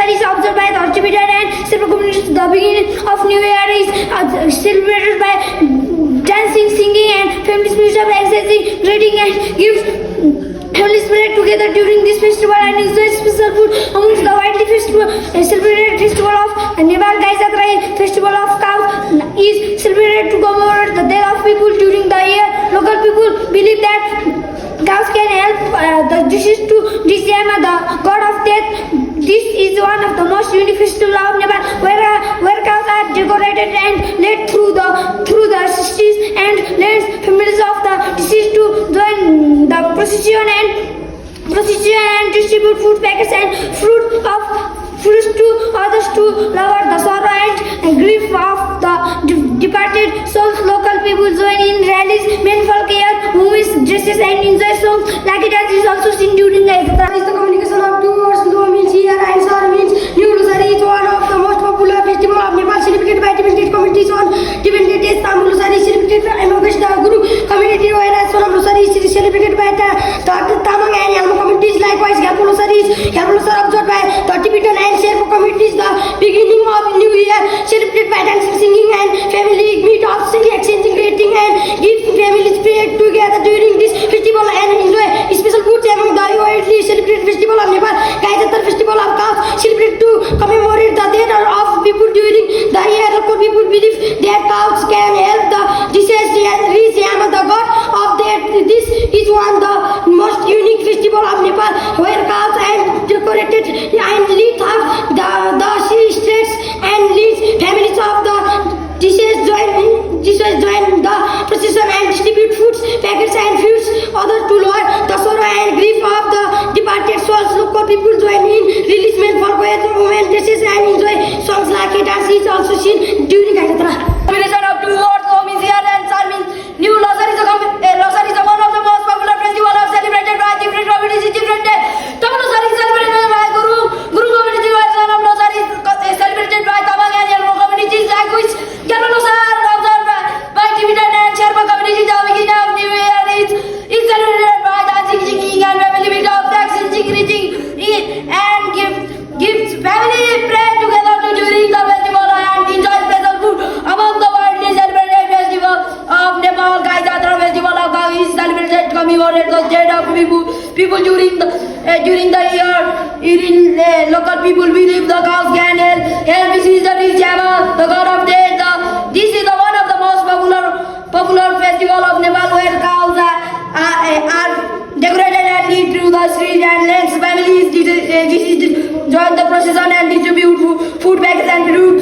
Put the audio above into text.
Nuruzar is observed by the Tibetan and several communities. The beginning of New Year is celebrated by dancing, singing, and family spiritual exercising, greeting, and gifts. Family spirit together during this festival and enjoy special food amongst the widely celebrated festival of Nepal. Gai Jatra festival of cows is celebrated to commemorate the death of people during the year. Local people believe that cows can help the deceased to Disyama, the god of death. This is one of the most unique festivals of Nepal, where cows are decorated and led through the cities and lands. Families of the deceased to join the procession and distribute food packets and fruits to others to lower the sorrow and grief of the departed souls. Local people join in rallies, men folk wear movies, dresses, and enjoy songs like it as is also seen during the Jatra. Is the communication of two words. Lo means here and Sar means New Lusari is one of the most popular festival of Nepal, celebrated by Tibetan communities on Tibetan days. Tam Lusari is celebrated amongst the Guru community, whereas Sonam Lusari is celebrated by the Tamang and Yalma communities. Likewise, Gyalpo Lusari is observed by the Tibetan and Sherpa communities. The beginning of New Year celebrated by dancing, singing, and family meet up, exchanging, greeting, and give families spirit together during this festival and enjoy special foods among the widely celebrated festival of Nepal. Gai Jatra festival of cows celebrated to commemorate the death of people during the year. Local people believe that cows can help the deceased and reach Yama, the god of death. This is one of the most unique festival of Nepal, where cows are decorated and lit up the streets and leads. Families of the deceased join the procession and distribute foods, packets, and fruits others to lower the sorrow and grief of the departed souls. Local people join in releasement for women dresses and enjoy songs like it as is also seen during Gai Jatra. Combination of two words, Om is here and Sar means New Lusar is one of the most popular festival of celebrated by different communities in different days. Tamil Lusar is celebrated by Guru community, while Sonam Lusar is celebrated by Tamang and Yalmo communities. Likewise, Gyalpo Lusar observed by Tibetan and Sherpa communities. The beginning of New Year is celebrated by dancing, singing, and family meet up, dancing, greeting, and gifts. Family pray together during the festival and enjoy special food among the widely celebrated festival of Nepal. Gai Jatra festival of cows is celebrated to commemorate the death of people during the year. Local people believe the cows can help disease the rich Yama, the god of death. This is one of the most popular festival of Nepal, where cows are decorated and lead through the streets and lanes. Families join the procession and distribute food bags and fruits